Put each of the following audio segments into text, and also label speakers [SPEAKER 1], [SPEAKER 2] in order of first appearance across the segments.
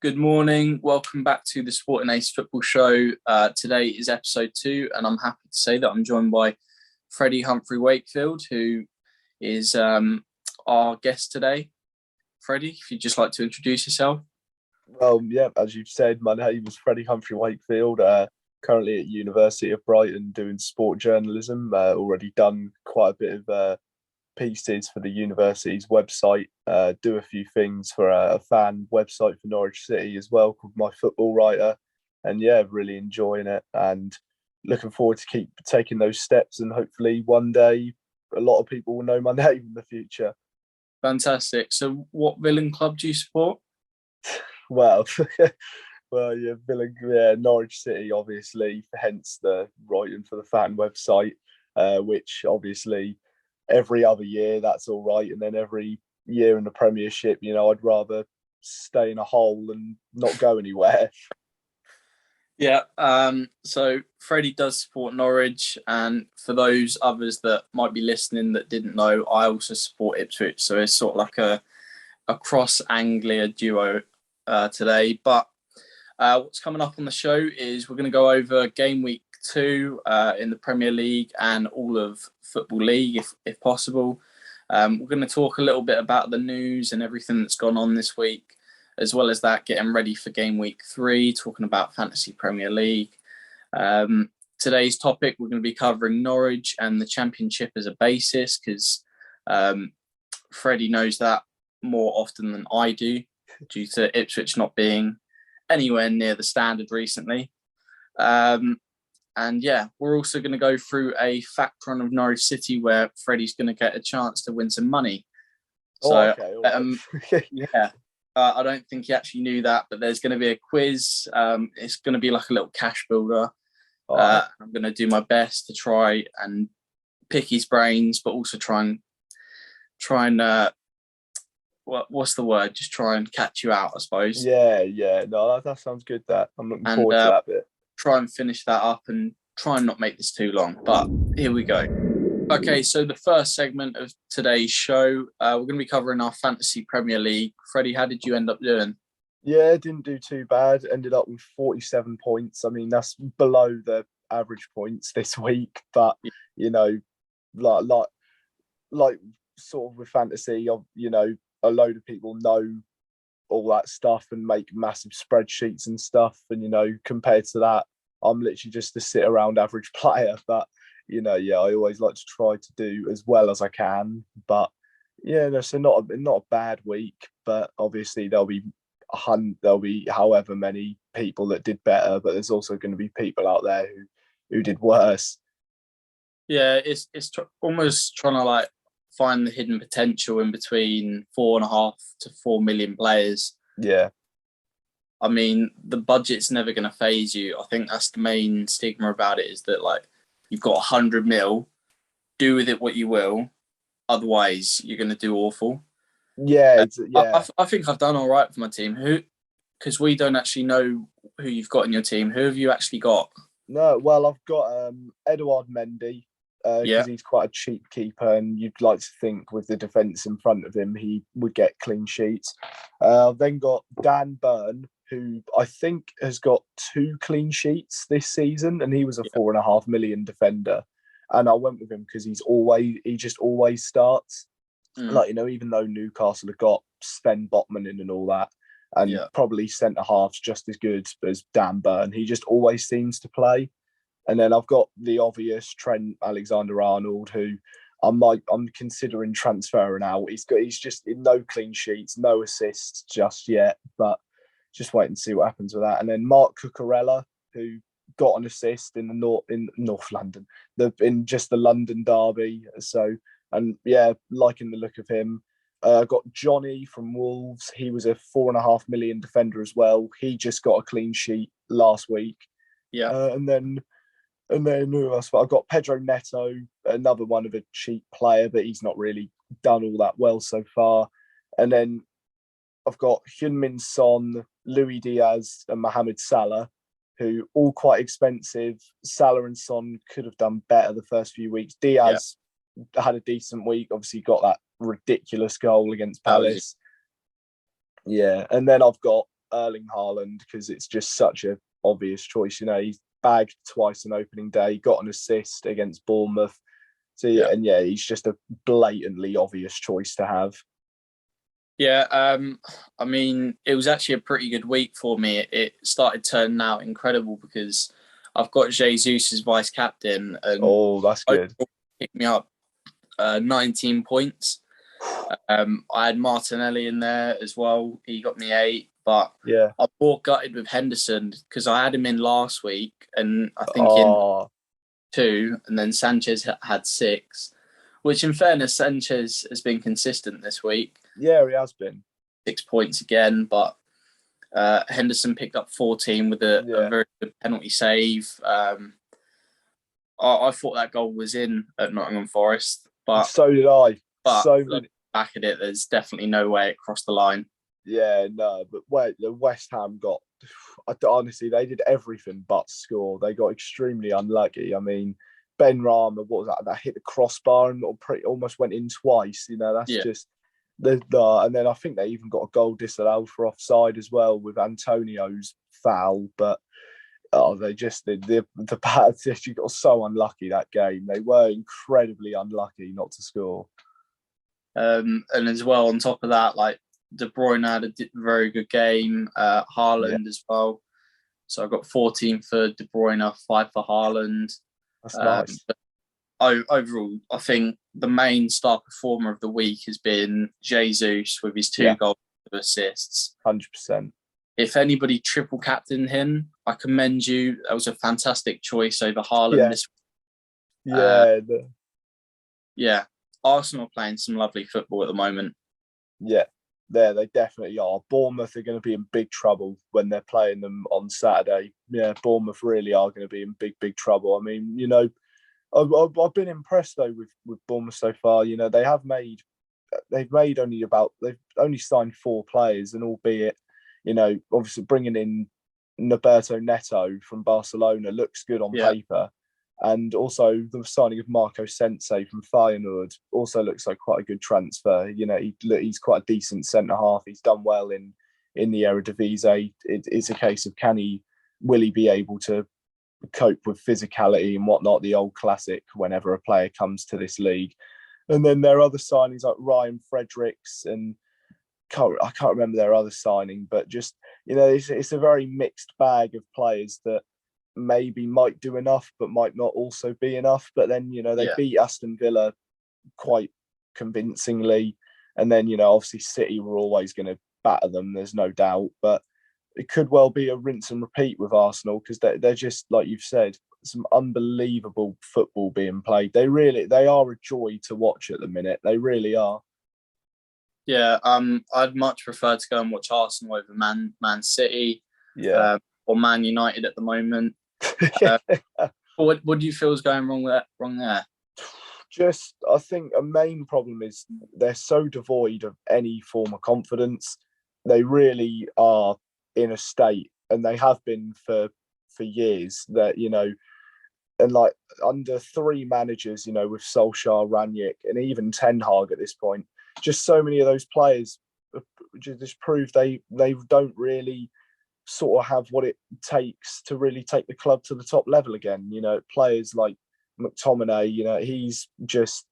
[SPEAKER 1] Good morning. Welcome back to the Sporting Ace Football Show. Today is episode 2, and I'm happy to say that I'm joined by Freddie Humphrey Wakefield, who is our guest today. Freddie, if you'd just like to introduce yourself.
[SPEAKER 2] Well, yeah, as you've said, my name is Freddie Humphrey Wakefield, currently at University of Brighton doing sport journalism. Already done quite a bit of pieces for the university's website, do a few things for a fan website for Norwich City as well called My Football Writer. And yeah, really enjoying it and looking forward to keep taking those steps, and hopefully one day a lot of people will know my name in the future.
[SPEAKER 1] Fantastic. So what villain club do you support?
[SPEAKER 2] Well, yeah, Norwich City, obviously, hence the writing for the fan website, which obviously every other year that's all right, and then every year in the Premiership, I'd rather stay in a hole and not go anywhere.
[SPEAKER 1] Yeah. So Freddie does support Norwich, and for those others that might be listening that didn't know, I also support Ipswich. So it's sort of like a cross Anglia duo today. But what's coming up on the show is we're going to go over game week 2 in the Premier League and all of Football League, if possible. We're going to talk a little bit about the news and everything that's gone on this week, as well as that, getting ready for game week 3, talking about Fantasy Premier League. Today's topic, we're going to be covering Norwich and the Championship as a basis, because Freddie knows that more often than I do, due to Ipswich not being anywhere near the standard recently. And yeah, we're also going to go through a fact run of Norwich City where Freddie's going to get a chance to win some money. So,
[SPEAKER 2] okay.
[SPEAKER 1] Yeah, I don't think he actually knew that, but there's going to be a quiz. It's going to be like a little cash builder. I'm going to do my best to try and pick his brains, but also try and what's the word? Just try and catch you out, I suppose.
[SPEAKER 2] Yeah. No, that sounds good. I'm looking forward to that bit.
[SPEAKER 1] Try and finish that up and try and not make this too long. But here we go. Okay, so the first segment of today's show, we're going to be covering our Fantasy Premier League. Freddie, how did you end up doing?
[SPEAKER 2] Yeah, didn't do too bad. Ended up with 47 points. I mean, that's below the average points this week. But, like sort of with fantasy, a load of people know all that stuff and make massive spreadsheets and stuff. And, compared to that, I'm literally just a sit around average player. But, I always like to try to do as well as I can. But yeah, no, so not a bad week. But obviously there'll be however many people that did better, but there's also going to be people out there who did worse.
[SPEAKER 1] Yeah, it's almost trying to like find the hidden potential in between 4.5 to 4 million players.
[SPEAKER 2] Yeah.
[SPEAKER 1] I mean, the budget's never going to phase you. I think that's the main stigma about it, is that like you've got 100 mil, do with it what you will. Otherwise, you're going to do awful.
[SPEAKER 2] Yeah,
[SPEAKER 1] I think I've done all right for my team. Because we don't actually know who you've got in your team. Who have you actually got?
[SPEAKER 2] No, well, I've got Edouard Mendy, because he's quite a cheap keeper, and you'd like to think with the defence in front of him, he would get clean sheets. I've then got Dan Burn, who I think has got 2 clean sheets this season, and he was a 4.5 million defender. And I went with him because he just always starts. Like, even though Newcastle have got Sven Botman in and all that, and probably centre halves just as good as Dan Burn, he just always seems to play. And then I've got the obvious Trent Alexander-Arnold, who I'm considering transferring out. He's just no clean sheets, no assists just yet, but just wait and see what happens with that. And then Mark Cucurella, who got an assist in North London, in just the London derby. So, and yeah, liking the look of him. Got Johnny from Wolves. He was a 4.5 million defender as well. He just got a clean sheet last week.
[SPEAKER 1] Yeah.
[SPEAKER 2] And then who else? I've got Pedro Neto, another one of a cheap player, but he's not really done all that well so far. And then I've got Heung-min Son, Louis Diaz, and Mohamed Salah, who all quite expensive. Salah and Son could have done better the first few weeks. Diaz had a decent week. Obviously got that ridiculous goal against Palace. Yeah, and then I've got Erling Haaland because it's just such a obvious choice. You know, he's bagged twice on opening day, got an assist against Bournemouth. So and he's just a blatantly obvious choice to have.
[SPEAKER 1] Yeah, I mean, it was actually a pretty good week for me. It started turning out incredible because I've got Jesus as vice captain, and
[SPEAKER 2] that's good.
[SPEAKER 1] Picked me up 19 points. I had Martinelli in there as well. He got me 8, but I'm more gutted with Henderson because I had him in last week, and I think in 2, and then Sanchez had 6. Which, in fairness, Sanchez has been consistent this week.
[SPEAKER 2] Yeah, he has been.
[SPEAKER 1] 6 points again, but Henderson picked up 14 with a very good penalty save. I thought that goal was in at Nottingham Forest, but
[SPEAKER 2] so did I.
[SPEAKER 1] But back at it, there's definitely no way it crossed the line.
[SPEAKER 2] Yeah, no, but the West Ham got, honestly, they did everything but score. They got extremely unlucky. I mean, Ben Rama, what was that? That hit the crossbar and almost went in twice. You know, that's just and then I think they even got a goal disallowed for offside as well with Antonio's foul. But they just the bad. You got so unlucky that game. They were incredibly unlucky not to score.
[SPEAKER 1] And as well, on top of that, like De Bruyne had a very good game. Haaland as well. So I got 14 for De Bruyne, 5 for Haaland.
[SPEAKER 2] That's nice.
[SPEAKER 1] Overall, I think the main star performer of the week has been Jesus with his 2 goals of assists.
[SPEAKER 2] 100%.
[SPEAKER 1] If anybody triple captained him, I commend you. That was a fantastic choice over Haaland this week. Arsenal are playing some lovely football at the moment.
[SPEAKER 2] Yeah, they definitely are. Bournemouth are going to be in big trouble when they're playing them on Saturday. Yeah, Bournemouth really are going to be in big trouble. I mean, you know, I've been impressed though with Bournemouth so far. You know, they've only signed 4 players, and albeit, you know, obviously bringing in Roberto Neto from Barcelona looks good on paper. And also the signing of Marco Sense from Feyenoord also looks like quite a good transfer. You know, he's quite a decent centre-half. He's done well in the Eredivisie. It's a case of will he be able to cope with physicality and whatnot, the old classic whenever a player comes to this league. And then there are other signings like Ryan Fredericks and I can't remember their other signing, but just, you know, it's a very mixed bag of players that maybe might do enough but might not also be enough. But then, you know, they beat Aston Villa quite convincingly, and then, you know, obviously City were always going to batter them, there's no doubt, but it could well be a rinse and repeat with Arsenal because they're just, like you've said, some unbelievable football being played. They are a joy to watch at the minute. They really are.
[SPEAKER 1] Yeah, I'd much prefer to go and watch Arsenal over Man City, or Man United at the moment. What do you feel is going wrong there?
[SPEAKER 2] Just, I think a main problem is they're so devoid of any form of confidence. They really are in a state, and they have been for years, that, you know, and like under 3 managers, you know, with Solskjaer, Ranić, and even Ten Hag at this point, just so many of those players just prove they don't really sort of have what it takes to really take the club to the top level again. You know, players like McTominay, you know, he's just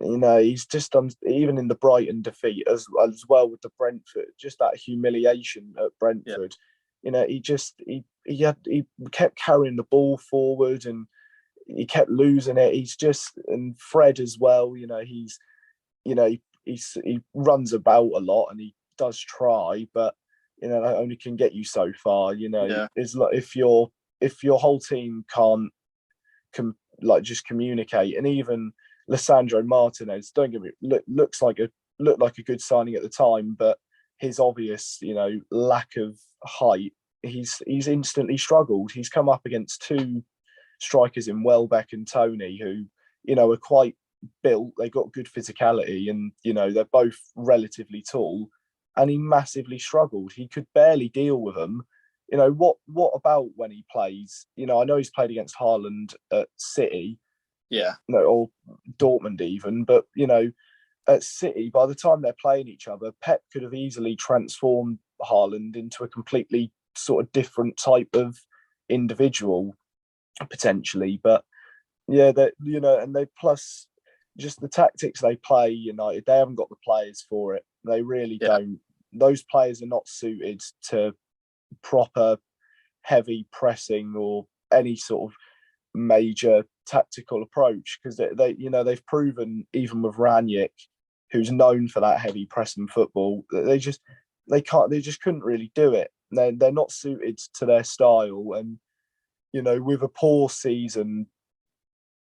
[SPEAKER 2] even in the Brighton defeat as well with the Brentford, just that humiliation at Brentford. You know, he kept carrying the ball forward and he kept losing it. And Fred as well, you know, he runs about a lot and he does try, but, you know, that only can get you so far. You know, it's like if your whole team can't just communicate, and even Lissandro Martinez, don't get me, looked like a good signing at the time, but his obvious, you know, lack of height, he's instantly struggled. He's come up against 2 strikers in Welbeck and Tony, who, you know, are quite built. They got good physicality, and, you know, they're both relatively tall. And he massively struggled. He could barely deal with them. You know, what about when he plays? You know, I know he's played against Haaland at City, or Dortmund even, but, you know, at City, by the time they're playing each other, Pep could have easily transformed Haaland into a completely sort of different type of individual potentially. But yeah, that and they plus just the tactics they play. United, they haven't got the players for it. They really don't. Those players are not suited to proper heavy pressing or any sort of major tactical approach, because they've proven, even with Ranić, who's known for that heavy pressing football, they just couldn't really do it. They're not suited to their style, and with a poor season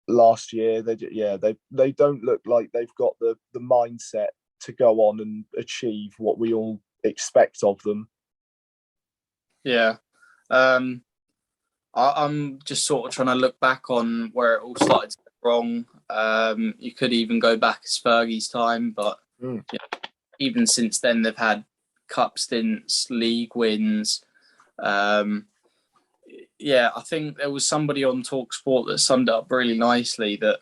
[SPEAKER 2] last year, they don't look like they've got the mindset to go on and achieve what we all expect of them.
[SPEAKER 1] Yeah. I'm just sort of trying to look back on where it all started to go wrong. You could even go back as Fergie's time, but even since then, they've had cup stints, league wins. I think there was somebody on TalkSport that summed it up really nicely, that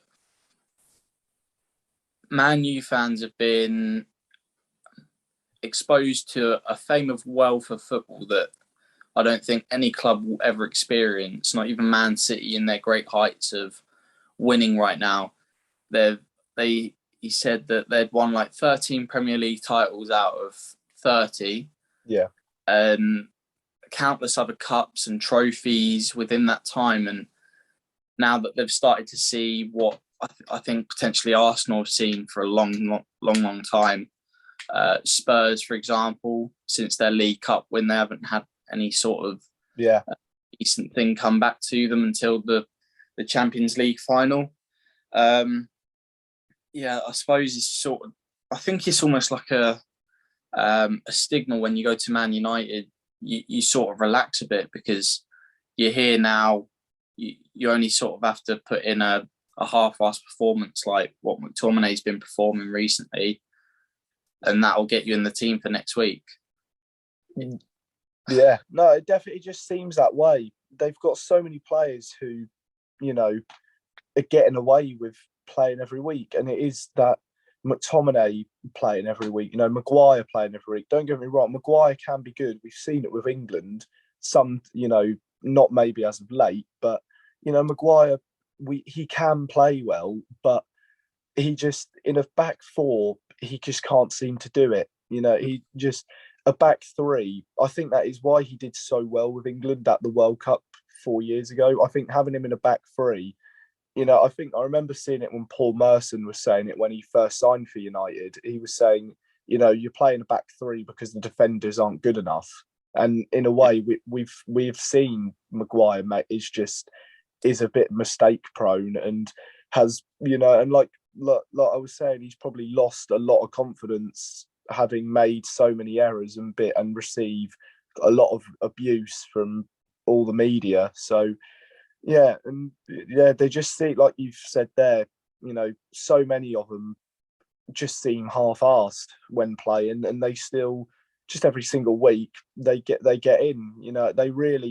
[SPEAKER 1] Man U fans have been exposed to a fame of wealth of football that I don't think any club will ever experience, not even Man City in their great heights of winning right now. He said that they'd won like 13 Premier League titles out of 30.
[SPEAKER 2] Yeah.
[SPEAKER 1] And countless other cups and trophies within that time. And now that they've started to see what I think potentially Arsenal have seen for a long time. Spurs, for example, since their League Cup win, they haven't had any sort of decent thing come back to them until the Champions League final. I suppose I think it's almost like a stigma when you go to Man United. You sort of relax a bit because you're here now. You only sort of have to put in a half-assed performance like what McTominay's been performing recently, and that'll get you in the team for next week.
[SPEAKER 2] Yeah, no, it definitely just seems that way. They've got so many players who, are getting away with playing every week, and it is that McTominay playing every week, Maguire playing every week. Don't get me wrong, Maguire can be good. We've seen it with England. Some, not maybe as of late, but Maguire, he can play well, but he just, in a back four, he just can't seem to do it. He just, a back three, I think that is why he did so well with England at the World Cup 4 years ago. I think having him in a back three, I think I remember seeing it when Paul Merson was saying it when he first signed for United. He was saying, you're playing a back three because the defenders aren't good enough. And in a way, we've seen Maguire is a bit mistake prone and has, and like I was saying, he's probably lost a lot of confidence having made so many errors and receive a lot of abuse from all the media. So they just see, like you've said there, so many of them just seem half-assed when playing, and they still, just every single week they get in.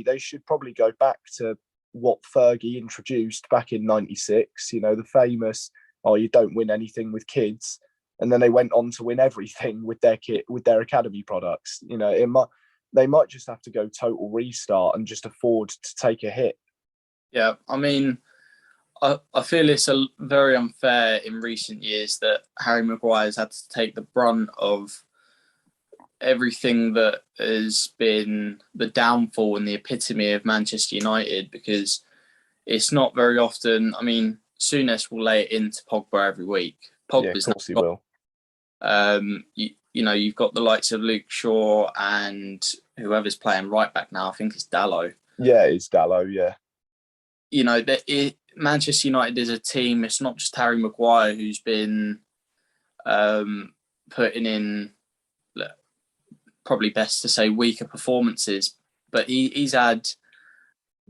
[SPEAKER 2] They should probably go back to what Fergie introduced back in '96. The famous, you don't win anything with kids, and then they went on to win everything with their kit, with their academy products. They might just have to go total restart and just afford to take a hit.
[SPEAKER 1] Yeah, I mean, I feel it's very unfair in recent years that Harry Maguire's had to take the brunt of everything that has been the downfall and the epitome of Manchester United, because it's not very often. I mean, Souness will lay it into Pogba every week.
[SPEAKER 2] Pogba's of course he will.
[SPEAKER 1] You've got the likes of Luke Shaw and whoever's playing right back now. I think it's Dalot.
[SPEAKER 2] Yeah, it's Dalot. Yeah.
[SPEAKER 1] Manchester United is a team. It's not just Harry Maguire who's been putting in, probably best to say, weaker performances, but he's had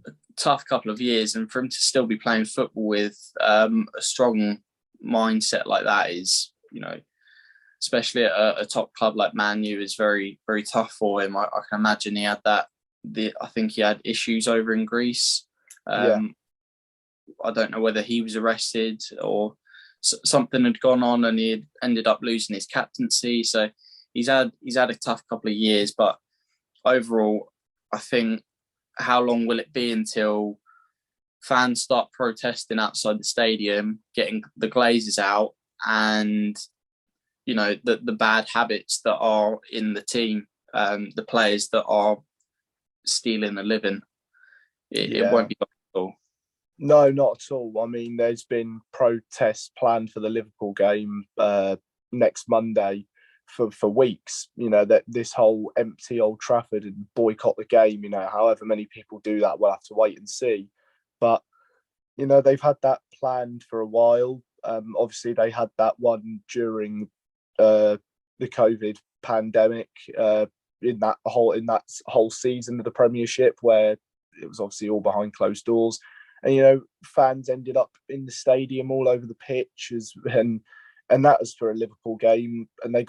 [SPEAKER 1] a tough couple of years, and for him to still be playing football with a strong mindset like that is, especially at a top club like Man U, is very, very tough for him. I can imagine he had that. I think he had issues over in Greece. I don't know whether he was arrested or something had gone on, and he had ended up losing his captaincy. So he's had a tough couple of years, but overall, I think, how long will it be until fans start protesting outside the stadium, getting the glazes out, and the bad habits that are in the team, the players that are stealing a living. It won't be possible.
[SPEAKER 2] No, not at all. I mean, there's been protests planned for the Liverpool game next Monday for weeks. That this whole empty Old Trafford and boycott the game. However many people do that, we'll have to wait and see. But they've had that planned for a while. Obviously, they had that one during the COVID pandemic in that whole season of the Premiership, where it was obviously all behind closed doors. And fans ended up in the stadium all over the pitch, and that was for a Liverpool game, and they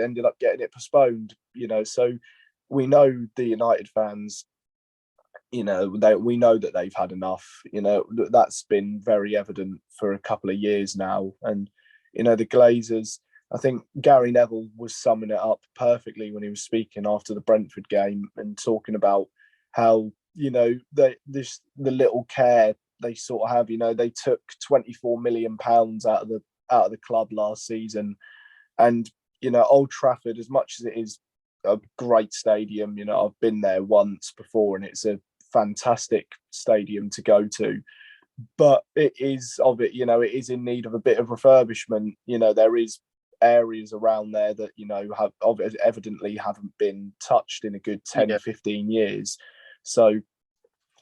[SPEAKER 2] ended up getting it postponed. So we know the United fans. We know that they've had enough. That's been very evident for a couple of years now, and the Glazers. I think Gary Neville was summing it up perfectly when he was speaking after the Brentford game and talking about how the little care they sort of have. They took £24 million out of the club last season, and Old Trafford, as much as it is a great stadium, I've been there once before, and it's a fantastic stadium to go to, but it is in need of a bit of refurbishment. There is areas around there that have evidently haven't been touched in a good 10-15 years, so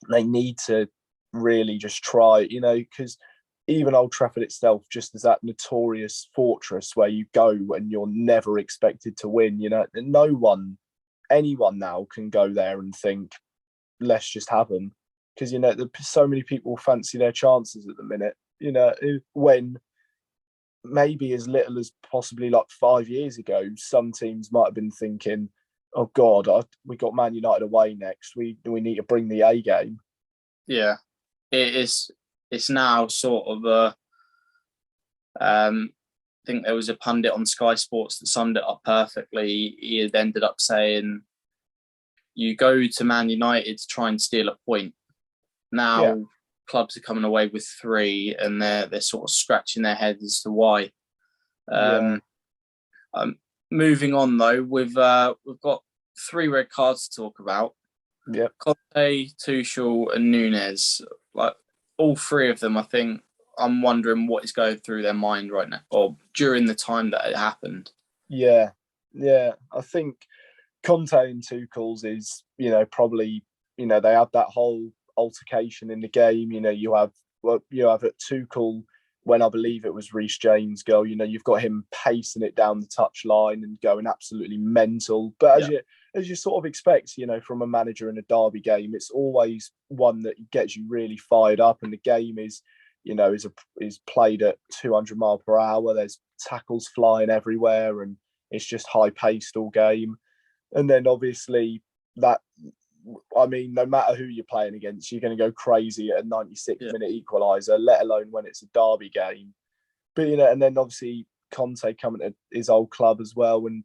[SPEAKER 2] they need to really just try, because even Old Trafford itself, just as that notorious fortress where you go and you're never expected to win, anyone now can go there and think, let's just have them, because so many people fancy their chances at the minute. When maybe as little as possibly like 5 years ago, some teams might have been thinking, oh God, we got Man United away next. We need to bring the A game.
[SPEAKER 1] Yeah, it's now sort of I think there was a pundit on Sky Sports that summed it up perfectly. He had ended up saying, you go to Man United to try and steal a point. Now clubs are coming away with 3, and they're sort of scratching their heads as to why. Moving on though, we've got 3 red cards to talk about.
[SPEAKER 2] Yep.
[SPEAKER 1] Conte, Tuchel, and Nunes. Like all 3 of them, I think I'm wondering what is going through their mind right now, or during the time that it happened.
[SPEAKER 2] Yeah. I think Conte and Tuchel's is, probably, they have that whole altercation in the game. You have at Tuchel, when I believe it was Reece James' goal, you've got him pacing it down the touchline and going absolutely mental. But as you sort of expect, from a manager in a derby game, it's always one that gets you really fired up, and the game is played at 200 miles per hour. There's tackles flying everywhere, and it's just high paced all game. And then obviously no matter who you're playing against, you're going to go crazy at a 96-minute equaliser, let alone when it's a derby game. But, and then obviously Conte coming to his old club as well, and,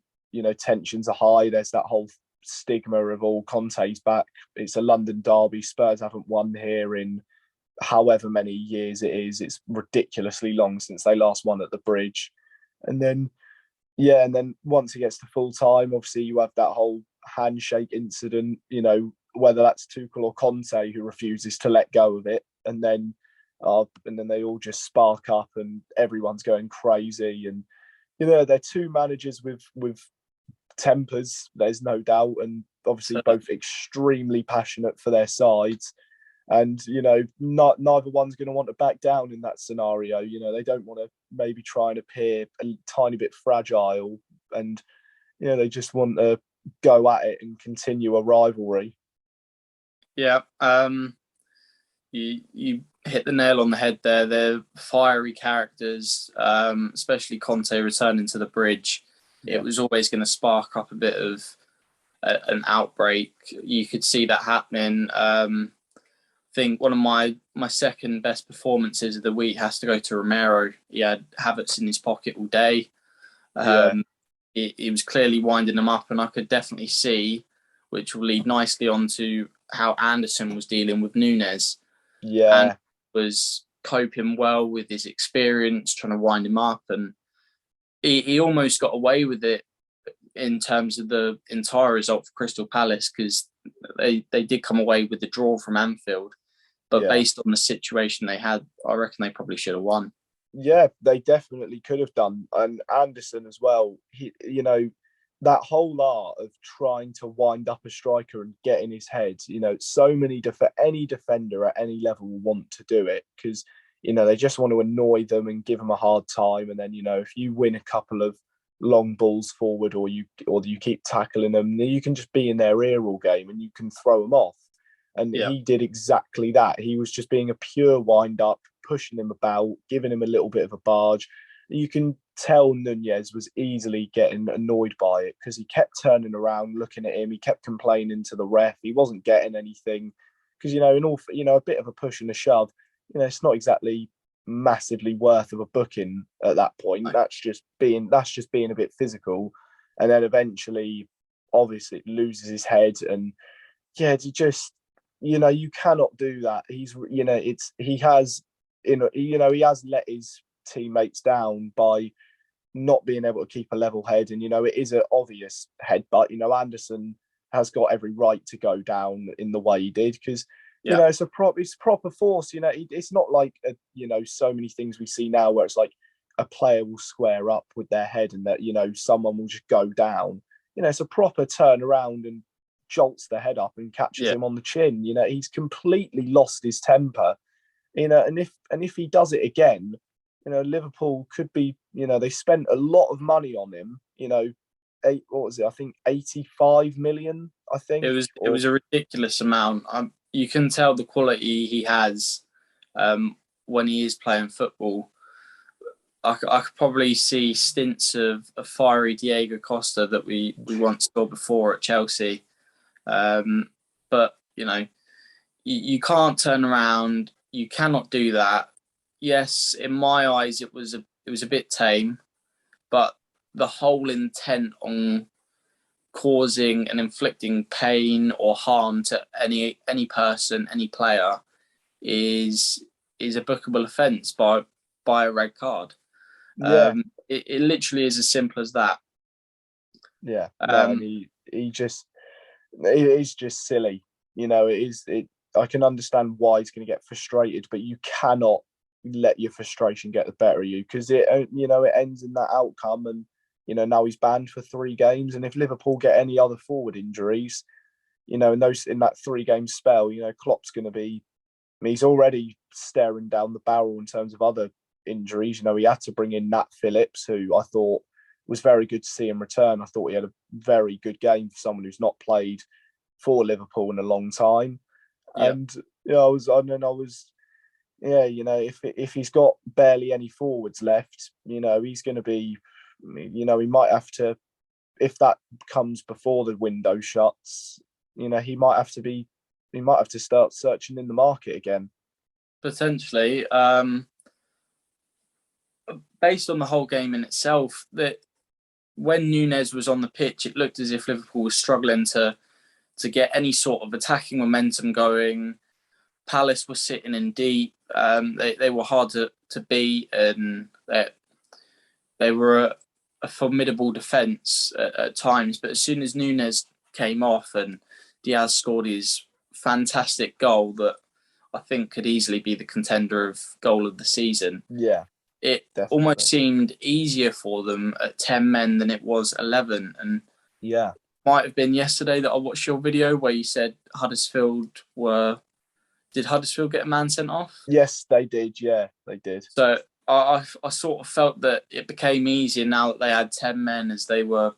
[SPEAKER 2] tensions are high. There's that whole stigma of all Conte's back. It's a London derby. Spurs haven't won here in however many years it is. It's ridiculously long since they last won at the Bridge. And then once it gets to full time, obviously you have that whole handshake incident, whether that's Tuchel or Conte who refuses to let go of it, and then they all just spark up and everyone's going crazy. And they're 2 managers with tempers, there's no doubt, and obviously both extremely passionate for their sides. And neither one's going to want to back down in that scenario. They don't want to maybe try and appear a tiny bit fragile, and they just want to go at it and continue a rivalry.
[SPEAKER 1] Yeah, you hit the nail on the head there. They're fiery characters, especially Conte returning to the Bridge. It was always going to spark up a bit of an outbreak. You could see that happening. I think one of my second best performances of the week has to go to Romero. He had Havertz in his pocket all day. He was clearly winding them up, and I could definitely see which will lead nicely on to how Anderson was dealing with Núñez.
[SPEAKER 2] Yeah.
[SPEAKER 1] And was coping well with his experience, trying to wind him up. And he almost got away with it in terms of the entire result for Crystal Palace, because they did come away with the draw from Anfield. But based on the situation they had, I reckon they probably should have won.
[SPEAKER 2] Yeah, they definitely could have done. And Anderson as well, he, that whole art of trying to wind up a striker and get in his head, any defender at any level will want to do it, because, they just want to annoy them and give them a hard time. And then, if you win a couple of long balls forward, or you keep tackling them, you can just be in their ear all game and you can throw them off. And he did exactly that. He was just being a pure wind up, pushing him about, giving him a little bit of a barge. You can tell Núñez was easily getting annoyed by it, because he kept turning around, looking at him. He kept complaining to the ref. He wasn't getting anything, because, a bit of a push and a shove, it's not exactly massively worth of a booking at that point. That's just being a bit physical. And then eventually, obviously, it loses his head. And you cannot do that. He has let his teammates down by not being able to keep a level head. And, it is an obvious headbutt. Anderson has got every right to go down in the way he did, because, it's proper force. It's not like, so many things we see now where it's like a player will square up with their head and that, someone will just go down. It's a proper turn around and jolts the head up and catches him on the chin. He's completely lost his temper. And if he does it again, Liverpool could be, they spent a lot of money on him. What was it? I think 85 million. I think
[SPEAKER 1] it was a ridiculous amount. You can tell the quality he has when he is playing football. I could probably see stints of a fiery Diego Costa that we once saw before at Chelsea. But you can't turn around. You cannot do that. Yes, in my eyes, it was a bit tame, but the whole intent on causing and inflicting pain or harm to any person, any player, is a bookable offence by a red card. It literally is as simple as that.
[SPEAKER 2] Yeah, and he just, it is just silly. I can understand why he's going to get frustrated, but you cannot let your frustration get the better of you, because it ends in that outcome. And now he's banned for 3 games, and if Liverpool get any other forward injuries, in that 3-game spell, Klopp's going to be, he's already staring down the barrel in terms of other injuries. He had to bring in Nat Phillips, who I thought was very good to see him return. I thought he had a very good game for someone who's not played for Liverpool in a long time. And if he's got barely any forwards left, he's going to be, he might have to, if that comes before the window shuts, he might have to start searching in the market again.
[SPEAKER 1] Potentially. Based on the whole game in itself, that when Núñez was on the pitch, it looked as if Liverpool was struggling to get any sort of attacking momentum going. Palace was sitting in deep. They were hard to beat, and they were a formidable defence at times. But as soon as Núñez came off and Diaz scored his fantastic goal that I think could easily be the contender of goal of the season, it definitely almost seemed easier for them at 10 men than it was 11. And might have been yesterday that I watched your video where you said did Huddersfield get a man sent off?
[SPEAKER 2] Yes, they did. Yeah, they did.
[SPEAKER 1] So I sort of felt that it became easier now that they had 10 men, as they were,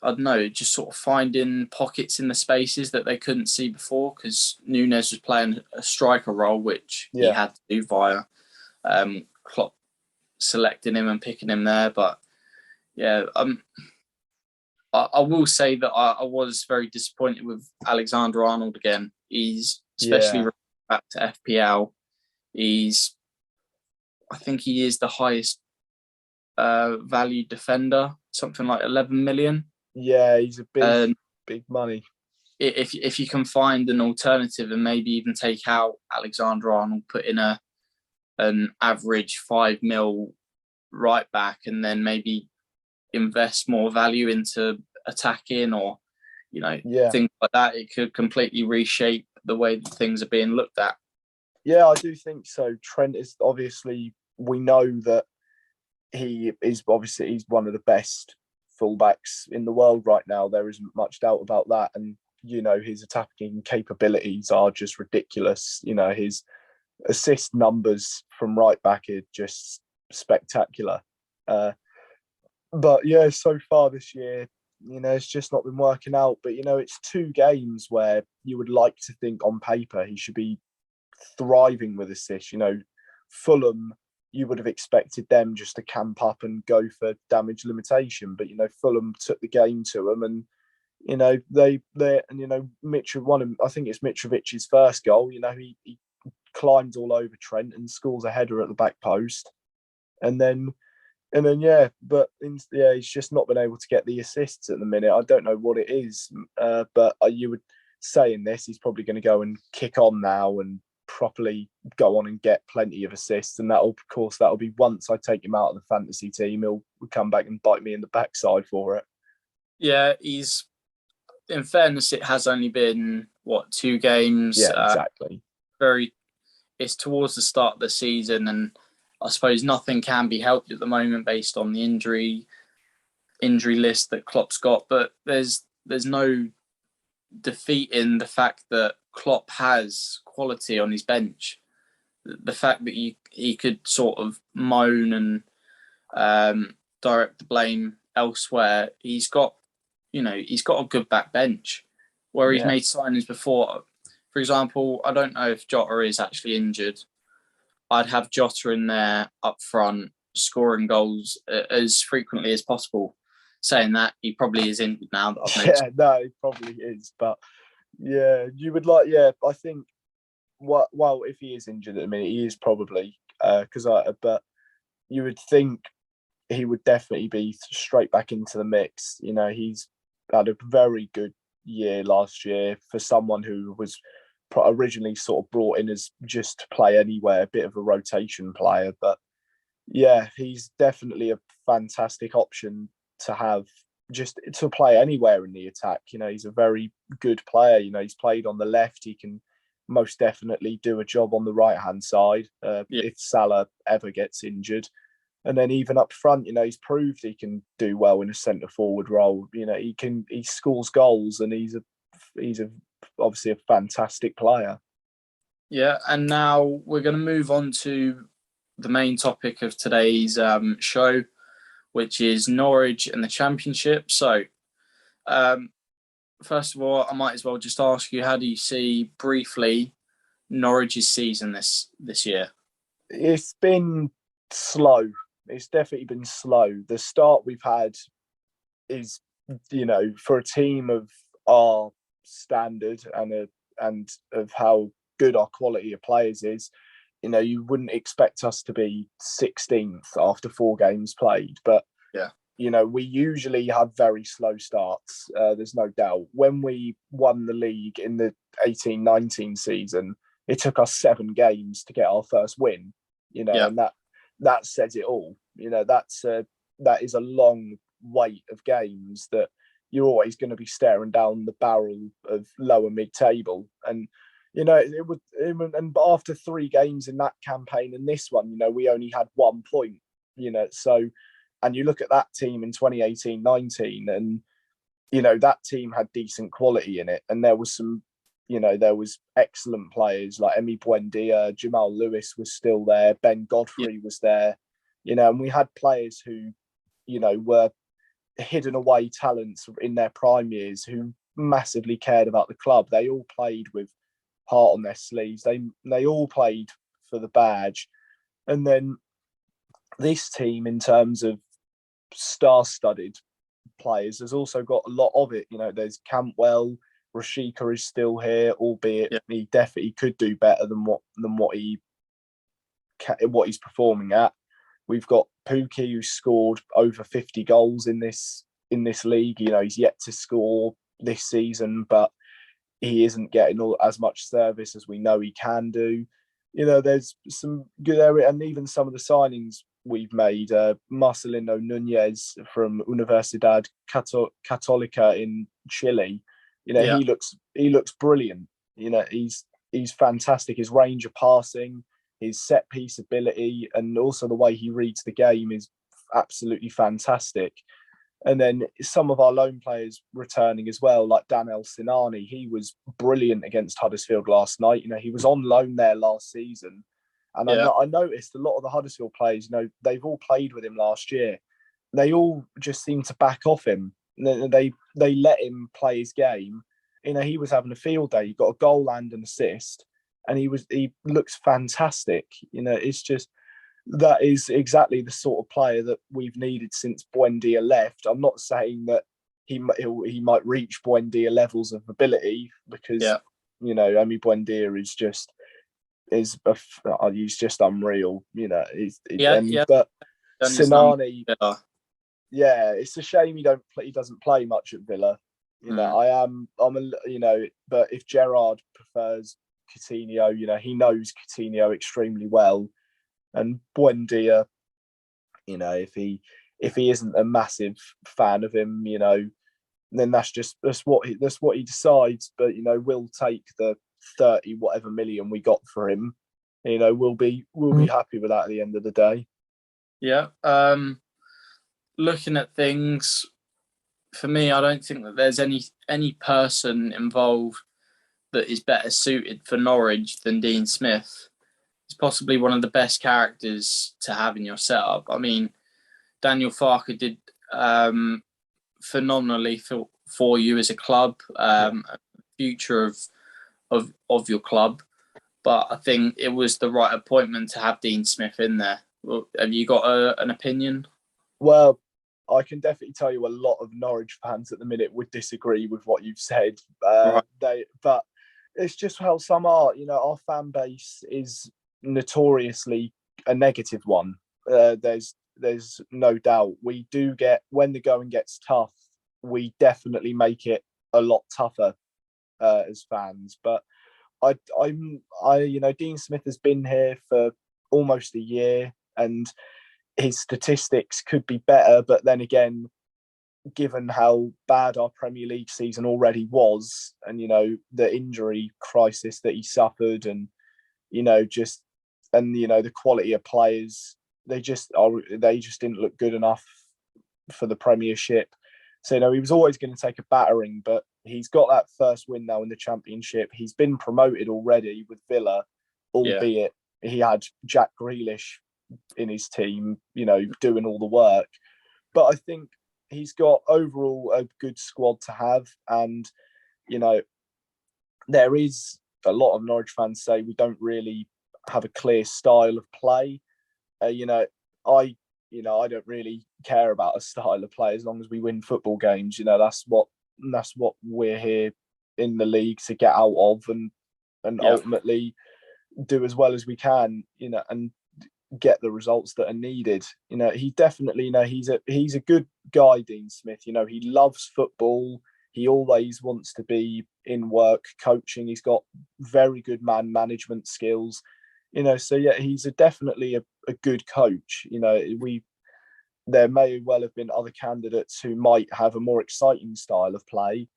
[SPEAKER 1] I don't know, just sort of finding pockets in the spaces that they couldn't see before, because Núñez was playing a striker role, which he had to do via Klopp selecting him and picking him there. But I will say that I was very disappointed with Alexander-Arnold again. He's especially back to FPL. I think he is the highest valued defender, something like 11 million.
[SPEAKER 2] Yeah, he's a big big money.
[SPEAKER 1] If you can find an alternative and maybe even take out Alexander-Arnold, put in an average 5 mil right back, and then maybe invest more value into attacking or things like that, it could completely reshape the way that things are being looked at.
[SPEAKER 2] Yeah, I do think so. Trent is obviously, we know that he's one of the best fullbacks in the world right now. There isn't much doubt about that. And, his attacking capabilities are just ridiculous. His assist numbers from right back are just spectacular. But yeah, so far this year, it's just not been working out. But, it's 2 games where you would like to think on paper he should be thriving with assists. Fulham, you would have expected them just to camp up and go for damage limitation. But, Fulham took the game to them, and, I think it's Mitrovic's first goal. He climbs all over Trent and scores a header at the back post. And then he's just not been able to get the assists at the minute. I don't know what it is, but you would say in this, he's probably going to go and kick on now and properly go on and get plenty of assists. And that'll be once I take him out of the fantasy team, he'll come back and bite me in the backside for it.
[SPEAKER 1] Yeah, in fairness, it has only been 2 games.
[SPEAKER 2] Yeah, exactly.
[SPEAKER 1] It's towards the start of the season, and I suppose nothing can be helped at the moment based on the injury list that Klopp's got. But there's no defeating the fact that Klopp has quality on his bench. The fact that he could sort of moan and direct the blame elsewhere. He's got a good back bench where he's made signings before. For example, I don't know if Jota is actually injured. I'd have Jota in there up front, scoring goals as frequently as possible. Saying that, he probably is injured now.
[SPEAKER 2] No, he probably is. But yeah, you would like. Yeah, I think. Well, if he is injured at the minute, he is probably but you would think he would definitely be straight back into the mix. He's had a very good year last year for someone who was originally sort of brought in as just to play anywhere, a bit of a rotation player. But yeah, he's definitely a fantastic option to have just to play anywhere in the attack. He's a very good player. He's played on the left. He can most definitely do a job on the right hand side if Salah ever gets injured. And then even up front, he's proved he can do well in a centre forward role. He scores goals, and he's obviously a fantastic player.
[SPEAKER 1] Yeah, and now we're going to move on to the main topic of today's show, which is Norwich and the Championship. So, first of all, I might as well just ask you, how do you see briefly Norwich's season this year?
[SPEAKER 2] It's been slow. It's definitely been slow. The start we've had is, for a team of our standard and of how good our quality of players is, you wouldn't expect us to be 16th after 4 games played. But we usually have very slow starts. There's no doubt. When we won the league in the 18-19 season, it took us 7 games to get our first win. And that says it all. That is a long wait of games that you're always going to be staring down the barrel of lower mid-table. And it would. And after 3 games in that campaign and this one, we only had 1 point. So, and you look at that team in 2018-19, and that team had decent quality in it, and there was some. There was excellent players like Emi Buendia, Jamal Lewis was still there, Ben Godfrey was there, and we had players who, were hidden away talents in their prime years who massively cared about the club. They all played with heart on their sleeves. They all played for the badge. And then this team, in terms of star-studded players, has also got a lot of it. There's Cantwell, Rashika is still here, albeit he definitely could do better than what he's performing at. We've got Pukki, who scored over 50 goals in this league. He's yet to score this season, but he isn't getting as much service as we know he can do. There's some good area, and even some of the signings we've made. Marcelino Nunez from Universidad Católica in Chile. He looks brilliant. He's fantastic. His range of passing, his set piece ability, and also the way he reads the game is absolutely fantastic. And then some of our loan players returning as well, like Daniel Sinani. He was brilliant against Huddersfield last night. He was on loan there last season. And I noticed a lot of the Huddersfield players, they've all played with him last year. They all just seem to back off him. They let him play his game. He was having a field day. He got a goal and an assist. And he looks fantastic. It's just, that is exactly the sort of player that we've needed since Buendia left. I'm not saying that he might reach Buendia levels of ability, because Emi Buendia he's just unreal. But Sinani, it's a shame he doesn't play much at Villa. But if Gerrard prefers Coutinho, he knows Coutinho extremely well. And Buendia, if he isn't a massive fan of him, then that's what he decides. But we'll take the 30 whatever million we got for him. We'll be happy with that at the end of the day.
[SPEAKER 1] Yeah. Looking at things, for me, I don't think that there's any person involved that is better suited for Norwich than Dean Smith. He's possibly one of the best characters to have in your setup. I mean, Daniel Farke did phenomenally for you as a club, future of your club. But I think it was the right appointment to have Dean Smith in there. Have you got an opinion?
[SPEAKER 2] Well, I can definitely tell you a lot of Norwich fans at the minute would disagree with what you've said. But it's just how some are. Our fan base is notoriously a negative one. There's no doubt. We do get, when the going gets tough, we definitely make it a lot tougher as fans. But Dean Smith has been here for almost a year, and his statistics could be better. But then again, given how bad our Premier League season already was, and the injury crisis that he suffered, and the quality of players, they just didn't look good enough for the Premiership. So he was always going to take a battering, but he's got that first win now in the Championship. He's been promoted already with Villa, albeit he had Jack Grealish in his team, doing all the work. But I think he's got overall a good squad to have, and there is a lot of Norwich fans say we don't really have a clear style of play. I don't really care about a style of play as long as we win football games. That's what we're here in the league to get out of, and ultimately do as well as we can, and get the results that are needed. He definitely, he's a good guy, Dean Smith. He loves football. He always wants to be in work, coaching. He's got very good man management skills. He's definitely a good coach. There may well have been other candidates who might have a more exciting style of play,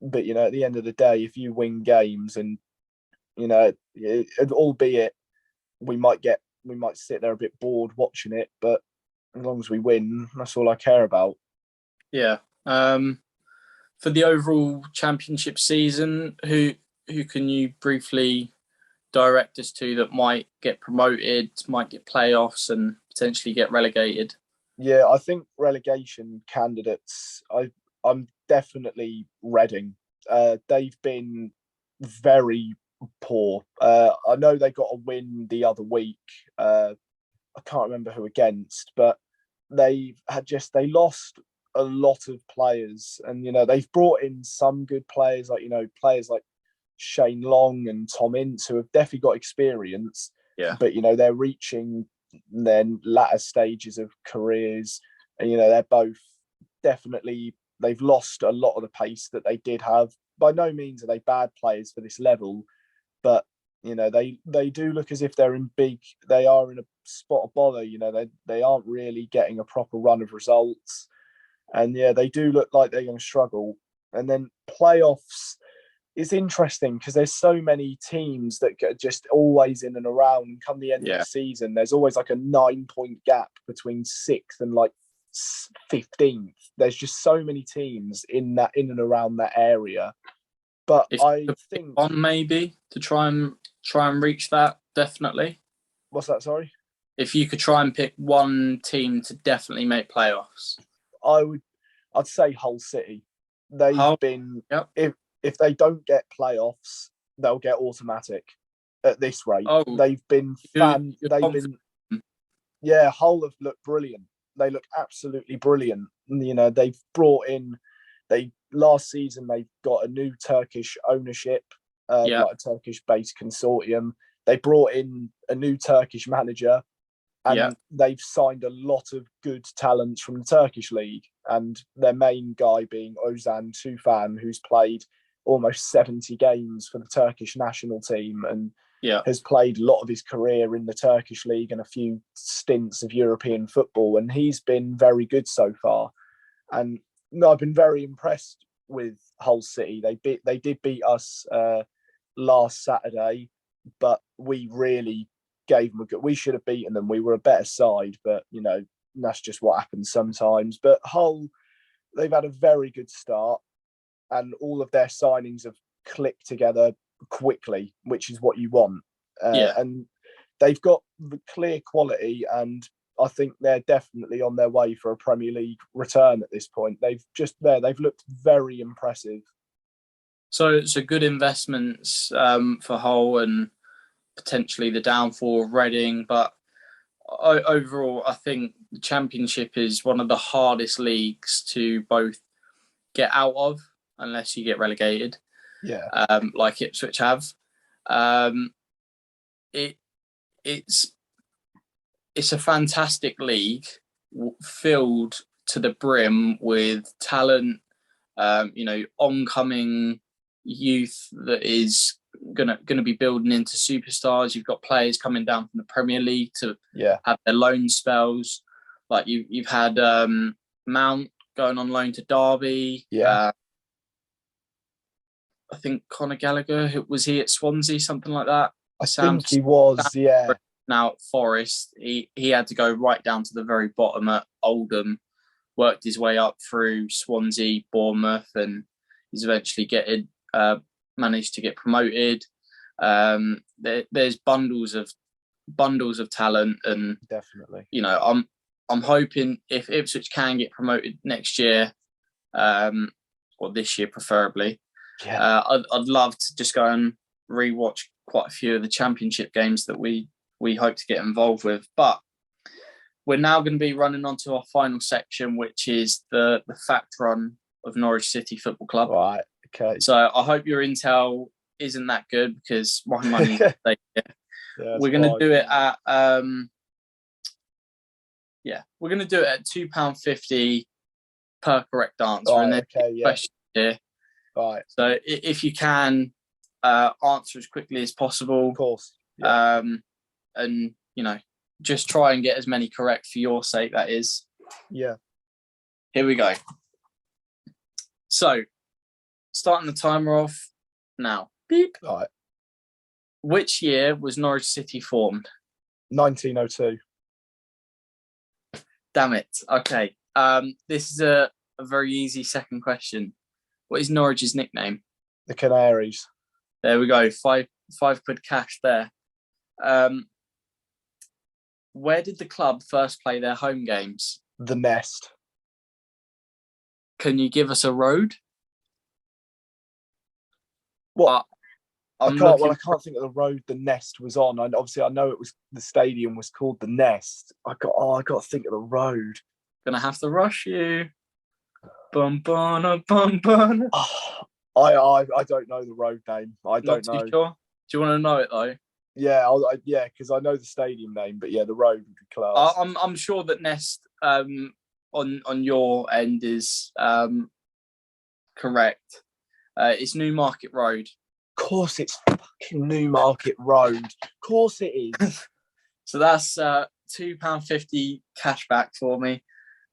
[SPEAKER 2] but at the end of the day, if you win games, and albeit we might sit there a bit bored watching it, but as long as we win, that's all I care about.
[SPEAKER 1] Yeah. For the overall Championship season, who can you briefly direct us to that might get promoted, might get playoffs, and potentially get relegated?
[SPEAKER 2] Yeah, I think relegation candidates, I'm definitely Reading. They've been very poor. I know they got a win the other week. I can't remember who against, but they lost a lot of players, and they've brought in some good players, like players like Shane Long and Tom Ince, who have definitely got experience.
[SPEAKER 1] Yeah.
[SPEAKER 2] But they're reaching their latter stages of careers, and they're both definitely they've lost a lot of the pace that they did have. By no means are they bad players for this level, but they do look as if they are in a spot of bother. They aren't really getting a proper run of results, and they do look like they're going to struggle. And then playoffs is interesting because there's so many teams that get just always in and around. And come the end of the season, there's always like a 9-point gap between 6th and like 15th. There's just so many teams in and around that area. But I think
[SPEAKER 1] on maybe to try and reach that, definitely.
[SPEAKER 2] What's that? Sorry.
[SPEAKER 1] If you could try and pick one team to definitely make playoffs,
[SPEAKER 2] I'd say Hull City. They've been if they don't get playoffs, they'll get automatic at this rate. They've been Hull have looked brilliant. They look absolutely brilliant. They've brought in last season they got a new Turkish ownership, like a Turkish-based consortium. They brought in a new Turkish manager, and they've signed a lot of good talents from the Turkish league. And their main guy being Ozan Tufan, who's played almost 70 games for the Turkish national team and has played a lot of his career in the Turkish league and a few stints of European football. And he's been very good so far. And I've been very impressed with Hull City. They did beat us last Saturday, but we really gave them we should have beaten them. We were a better side, but that's just what happens sometimes. But Hull, they've had a very good start, and all of their signings have clicked together quickly, which is what you want. And they've got the clear quality, and I think they're definitely on their way for a Premier League return at this point. They've looked very impressive.
[SPEAKER 1] So good investments for Hull, and potentially the downfall of Reading. But overall, I think the Championship is one of the hardest leagues to both get out of, unless you get relegated. Like Ipswich have. It's a fantastic league, filled to the brim with talent, oncoming youth that is gonna be building into superstars. You've got players coming down from the Premier League to have their loan spells. Like you've had Mount going on loan to Derby. I think Conor Gallagher, was he at Swansea, something like that?
[SPEAKER 2] I think he was,
[SPEAKER 1] Now at Forest, he had to go right down to the very bottom at Oldham, worked his way up through Swansea, Bournemouth, and he's eventually managed to get promoted. There's bundles of talent, and
[SPEAKER 2] definitely,
[SPEAKER 1] I'm hoping if Ipswich can get promoted next year, or this year preferably, I'd love to just go and rewatch quite a few of the Championship games that we hope to get involved with. But we're now going to be running on to our final section, which is the fact run of Norwich City Football Club.
[SPEAKER 2] Right. Okay.
[SPEAKER 1] So I hope your intel isn't that good, because my money's at stake here. We're going to do it at we're going to do it at £2.50 per correct answer.
[SPEAKER 2] Right,
[SPEAKER 1] and then question here.
[SPEAKER 2] Right.
[SPEAKER 1] So if you can answer as quickly as possible,
[SPEAKER 2] of course.
[SPEAKER 1] And just try and get as many correct for your sake, that is.
[SPEAKER 2] Yeah.
[SPEAKER 1] Here we go. So, starting the timer off now. Beep.
[SPEAKER 2] All right.
[SPEAKER 1] Which year was Norwich City formed?
[SPEAKER 2] 1902.
[SPEAKER 1] Damn it. Okay. This is a very easy second question. What is Norwich's nickname?
[SPEAKER 2] The Canaries.
[SPEAKER 1] There we go. Five quid cash there. Where did the club first play their home games?
[SPEAKER 2] The Nest.
[SPEAKER 1] Can you give us a road?
[SPEAKER 2] What? I can't think of the road the Nest was on. And obviously, I know it was the stadium was called the Nest. I got to think of the road.
[SPEAKER 1] Gonna have to rush you. Bum bum bum bum.
[SPEAKER 2] I don't know the road name. I don't know.
[SPEAKER 1] Not too sure. Do you want to know it though?
[SPEAKER 2] Yeah, because I know the stadium name, but the road would be class.
[SPEAKER 1] I'm sure that Nest on your end is Correct. It's Newmarket Road.
[SPEAKER 2] Of course, it's fucking Newmarket Road. Of course, it is.
[SPEAKER 1] So that's £2.50 cash back for me.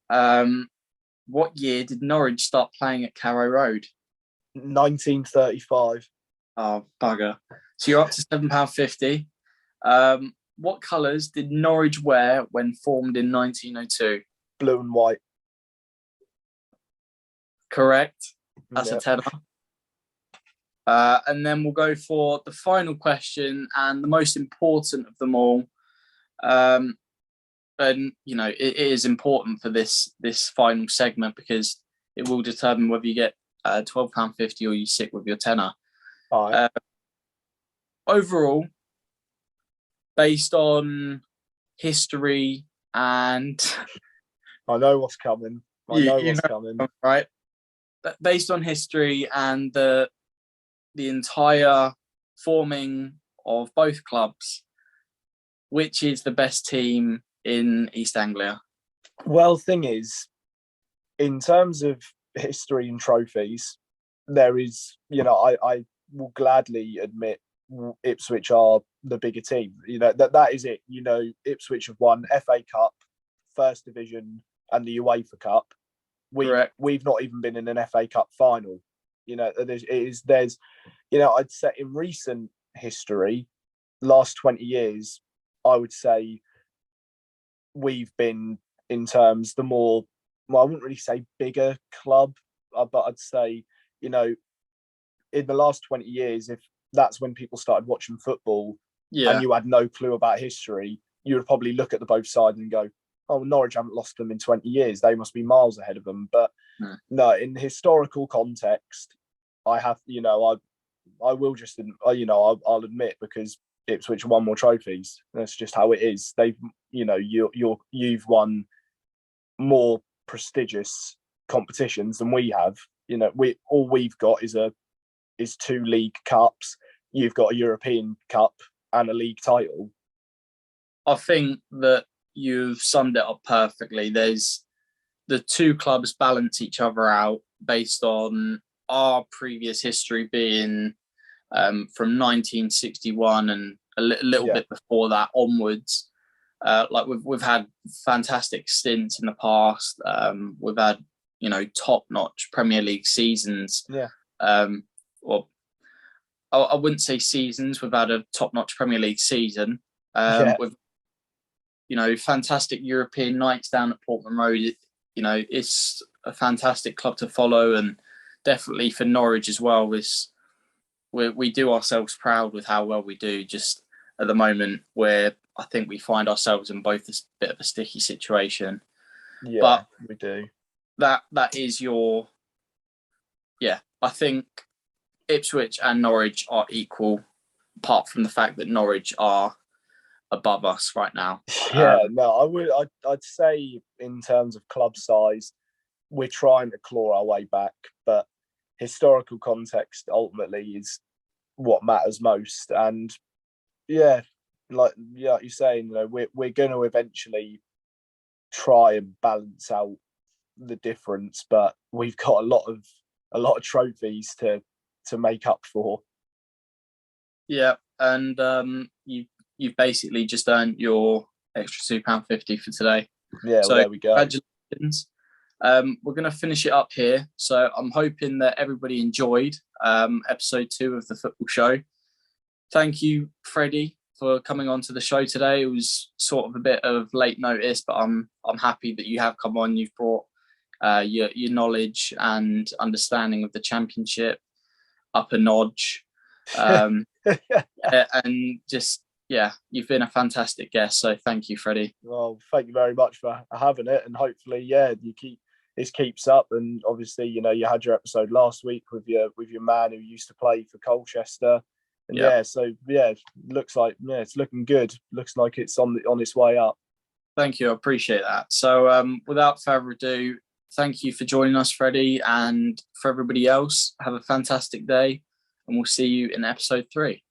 [SPEAKER 1] What year did Norwich start playing at Carrow Road?
[SPEAKER 2] 1935.
[SPEAKER 1] Oh, bugger. So you're up to £7.50. What colours did Norwich wear when formed in 1902?
[SPEAKER 2] Blue and white.
[SPEAKER 1] Correct. That's a tenner. And then we'll go for the final question and the most important of them all. And you know, it is important for this final segment because it will determine whether you get £12.50 or you stick with your tenner.
[SPEAKER 2] All right.
[SPEAKER 1] Overall, based on history and
[SPEAKER 2] I know what's coming. I know what's coming.
[SPEAKER 1] Right. Based on history and the entire forming of both clubs, which is the best team in East Anglia?
[SPEAKER 2] Well, thing is, in terms of history and trophies, there is, you know, I will gladly admit Ipswich are the bigger team. You know, that is it. You know, Ipswich have won FA Cup, First Division, and the UEFA Cup. We've not even been in an FA Cup final. You know, there's, you know, I'd say in recent history, last 20 years, I would say we've been, in terms the more, well, I wouldn't really say bigger club, but I'd say, you know, in the last 20 years, if that's when people started watching football and you had no clue about history, you would probably look at the both sides and go, oh, Norwich haven't lost them in 20 years. They must be miles ahead of them. But no, in historical context, I have, you know, I will just, you know, I'll admit, because Ipswich won more trophies. That's just how it is. They've, you know, you've won more prestigious competitions than we have. You know, all we've got is 2 league cups. You've got a European Cup and a league title.
[SPEAKER 1] I think that you've summed it up perfectly. There's the two clubs balance each other out based on our previous history being from 1961 and a little bit before that onwards. Like we've had fantastic stints in the past. We've had, you know, top-notch Premier League seasons. Well, I wouldn't say seasons. We've had a top-notch Premier League season. With, you know, fantastic European nights down at Portman Road. You know, it's a fantastic club to follow, and definitely for Norwich as well. We do ourselves proud with how well we do. Just at the moment, where I think we find ourselves in both a bit of a sticky situation.
[SPEAKER 2] Yeah, but we do.
[SPEAKER 1] That is your. Yeah, I think Ipswich and Norwich are equal, apart from the fact that Norwich are above us right now.
[SPEAKER 2] I'd say in terms of club size, we're trying to claw our way back, but historical context ultimately is what matters most. And like you're saying, you know, we're going to eventually try and balance out the difference, but we've got a lot of trophies to make up for. Yeah,
[SPEAKER 1] and you've basically just earned your extra £2.50 for today.
[SPEAKER 2] Yeah, so there we go.
[SPEAKER 1] Congratulations. We're going to finish it up here. So I'm hoping that everybody enjoyed episode 2 of the football show. Thank you, Freddie, for coming on to the show today. It was sort of a bit of late notice, but I'm happy that you have come on. You've brought your knowledge and understanding of the Championship up a notch. And just, you've been a fantastic guest. So thank you, Freddie.
[SPEAKER 2] Well, thank you very much for having it. And hopefully, this keeps up. And obviously, you know, you had your episode last week with your man who used to play for Colchester. And looks like it's looking good. Looks like it's on its way up.
[SPEAKER 1] Thank you. I appreciate that. So without further ado, thank you for joining us, Freddie, and for everybody else, have a fantastic day, and we'll see you in episode 3.